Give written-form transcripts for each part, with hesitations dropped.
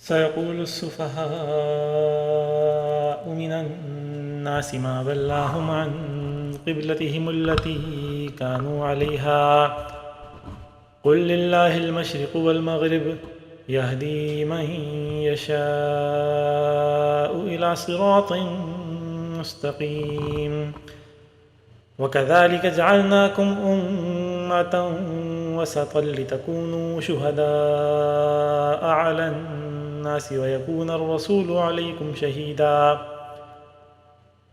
سيقول السفهاء من الناس ما ولاهم عن قبلتهم التي كانوا عليها قل لله المشرق والمغرب يهدي من يشاء إلى صراط مستقيم وكذلك جعلناكم أمة وسطا لتكونوا شهداء على الناس ويكون الرسول عليكم شهيدا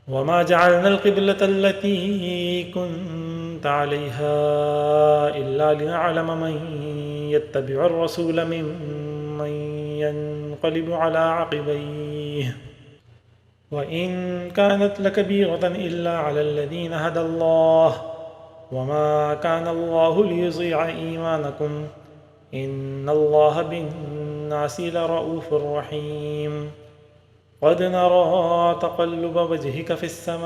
وما جعلنا القبلة التي كنت عليها إلا لنعلم من يتبع الرسول ممن ينقلب على عقبيه وإن كانت لكبيرة إلا على الذين هدى الله وما كان الله ليضيع إيمانكم إن الله بالناس لرؤوف رحيم قد نرى تقلب وجهك في السماء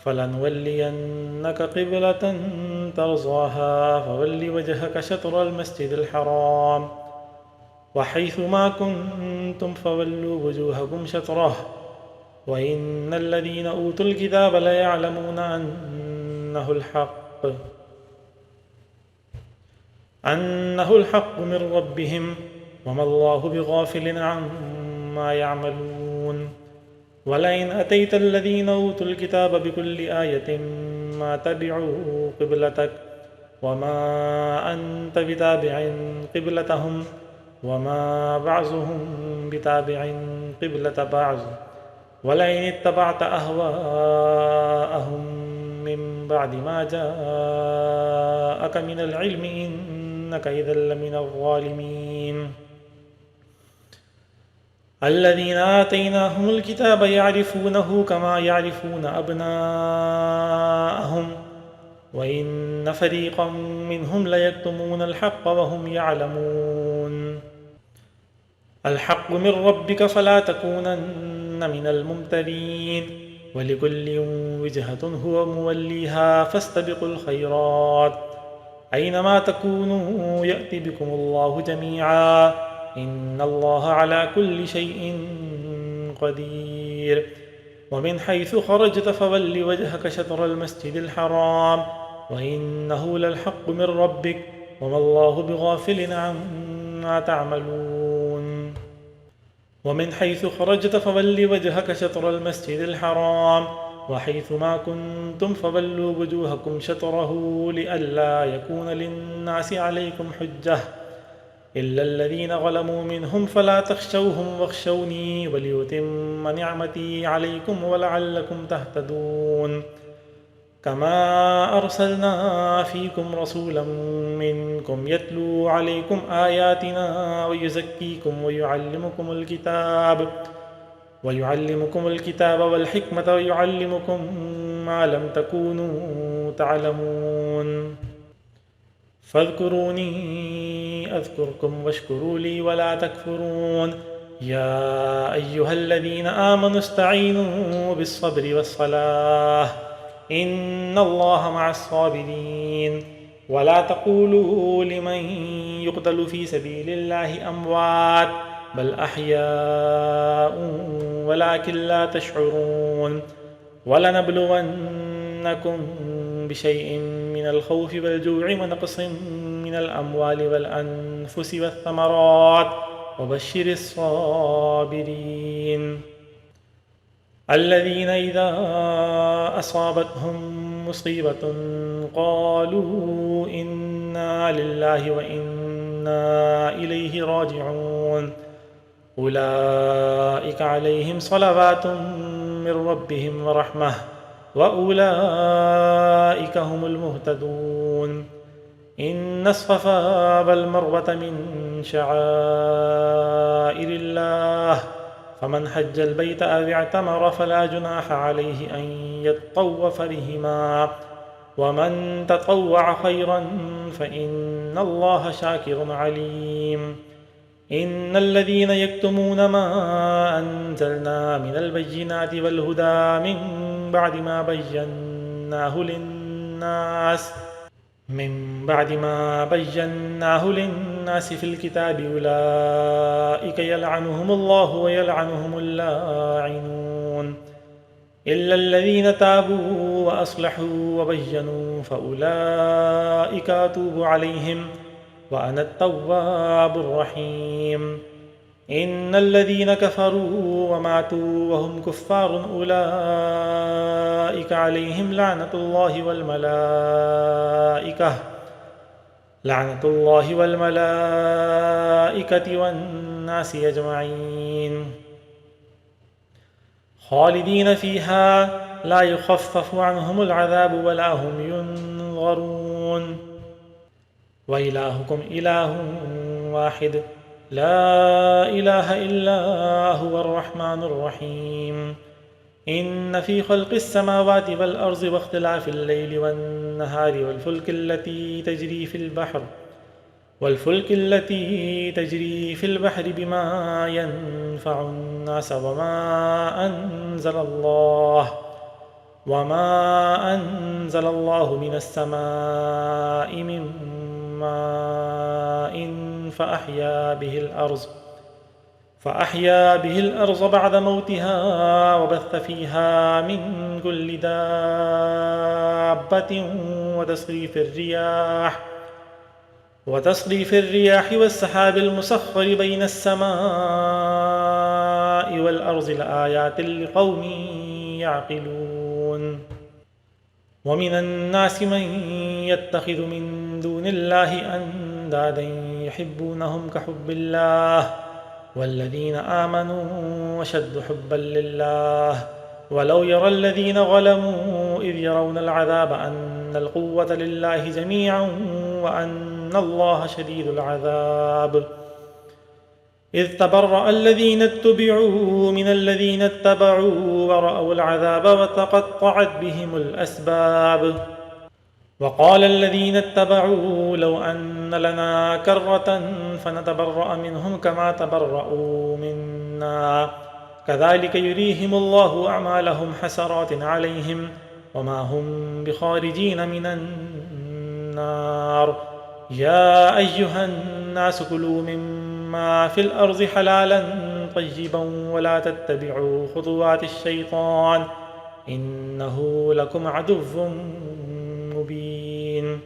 فلنولينك قبلة ترضاها فول وجهك شطر المسجد الحرام وحيث ما كنتم فولوا وجوهكم شطره وإن الذين أوتوا الكتاب ليعلمون أنه الحق من ربهم وما الله بغافل عما يعملون ولئن أتيت الذين أوتوا الكتاب بكل آية ما تبعوا قبلتك وما أنت بتابع قبلتهم وما بعضهم بتابع قبلة بعض ولئن اتبعت أهواءهم من بعد ما جاءك من العلم إنك إذا لمن الظالمين الذين آتيناهم الكتاب يعرفونه كما يعرفون أبناءهم وإن فريقا منهم ليكتمون الحق وهم يعلمون الحق من ربك فلا تكونن من الممترين ولكل وجهة هو موليها فاستبقوا الخيرات أينما تكونوا يأتي بكم الله جميعا إن الله على كل شيء قدير ومن حيث خرجت فول وجهك شطر المسجد الحرام وإنه للحق من ربك وما الله بغافل عما تعملون ومن حيث خرجت فول وجهك شطر المسجد الحرام وحيث ما كنتم فولوا وجوهكم شطره لئلا يكون للناس عليكم حجة إلا الذين ظلموا منهم فلا تخشوهم واخشوني وليتم نعمتي عليكم ولعلكم تهتدون كما أرسلنا فيكم رسولا منكم يتلو عليكم آياتنا ويزكيكم ويعلمكم الكتاب والحكمة ويعلمكم ما لم تكونوا تعلمون فاذكروني أذكركم واشكروا لي ولا تكفرون يا أيها الذين آمنوا استعينوا بالصبر والصلاة إن الله مع الصابرين ولا تقولوا لمن يقتل في سبيل الله أموات بل أحياء ولكن لا تشعرون ولنبلونكم بشيء من الخوف والجوع ونقص من الأموال والأنفس والثمرات وبشر الصابرين الذين إذا أصابتهم مصيبة قالوا إنا لله وإنا إليه راجعون أولئك عليهم صلوات من ربهم ورحمة وأولئك هم المهتدون إن الصفا والمروة من شعائر الله فمن حج البيت أو اعتمر فلا جناح عليه أن يطوف بهما ومن تطوع خيرا فإن الله شاكر عليم إن الذين يكتمون ما أنزلنا من البينات والهدى من بعد ما بيناه للناس من بعد ما بيناه للناس في الكتاب أولئك يلعنهم الله ويلعنهم اللاعنون إلا الذين تابوا وأصلحوا وبينوا فأولئك أتوب عليهم وأنا التواب الرحيم إن الذين كفروا وماتوا وهم كفار أولئك عليهم لعنة الله والملائكة والناس أجمعين خالدين فيها لا يخفف عنهم العذاب ولا هم ينظرون وإلهكم إله واحد لا إله إلا هو الرحمن الرحيم إن في خلق السماوات والأرض واختلاف الليل والنهار والفلك التي تجري في البحر بما ينفع الناس وما أنزل الله من السماء من ماء فأحيا به الأرض بعد موتها وبث فيها من كل دابة وتصريف الرياح والسحاب المسخر بين السماء والأرض لآيات لقوم يعقلون ومن الناس من يتخذ من دون الله أندادا يحبونهم كحب الله والذين آمنوا أشد حبا لله ولو يرى الذين ظلموا إذ يرون العذاب أن القوة لله جميعا وأن الله شديد العذاب إذ تبرأ الذين اتبعوا من الذين اتبعوا ورأوا العذاب وتقطعت بهم الأسباب وقال الذين اتبعوا لو أن لنا كرة فنتبرأ منهم كما تبرأوا منا كذلك يريهم الله أعمالهم حسرات عليهم وما هم بخارجين من النار يا أيها الناس كلوا مما في الأرض حلالا طيبا ولا تتبعوا خطوات الشيطان إنه لكم عدو مبين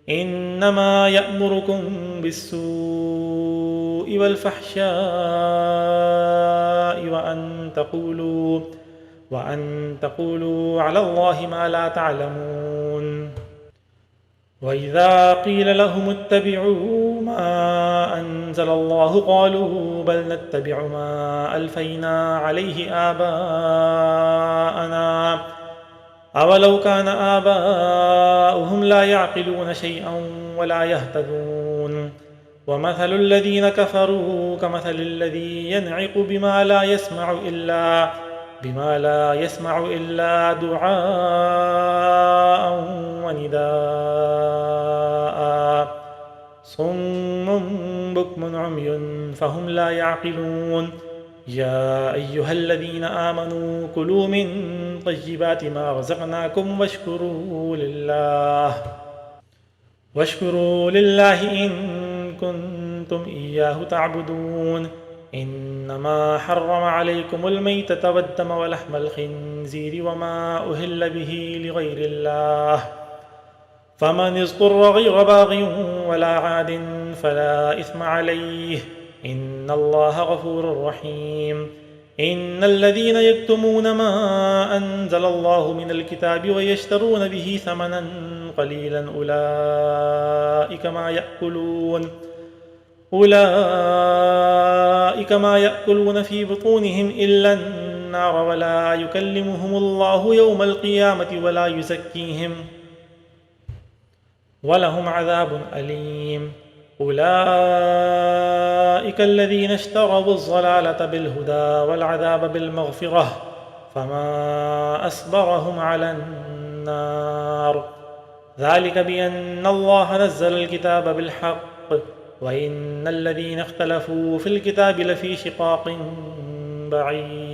إنما يأمركم بالسوء والفحشاء وأن تقولوا على الله ما لا تعلمون وإذا قيل لهم اتبعوا ما أنزل الله قالوا بل نتبع ما ألفينا عليه آباءنا أولو كان آباؤهم لا يعقلون شيئا ولا يهتدون ومثل الذين كفروا كمثل الذي ينعق بما لا يسمع إلا دعاء ونداء صم بكم عمي فهم لا يعقلون يا أيها الذين آمنوا كلوا من طيبات ما رزقناكم واشكروا لله إن كنتم إياه تعبدون إنما حرم عليكم الميتة والدم ولحم الخنزير وما أهل به لغير الله فمن اضطر غير باغ ولا عاد فلا إثم عليه إن الله غفور رحيم إن الذين يكتمون ما أنزل الله من الكتاب ويشترون به ثمنا قليلا أولئك ما يأكلون في بطونهم إلا النار ولا يكلمهم الله يوم القيامة ولا يزكيهم ولهم عذاب أليم أولئك الذين اشتروا الضلالة بالهدى والعذاب بالمغفرة فما أصبرهم على النار ذلك بأن الله نزل الكتاب بالحق وإن الذين اختلفوا في الكتاب لفي شقاق بعيد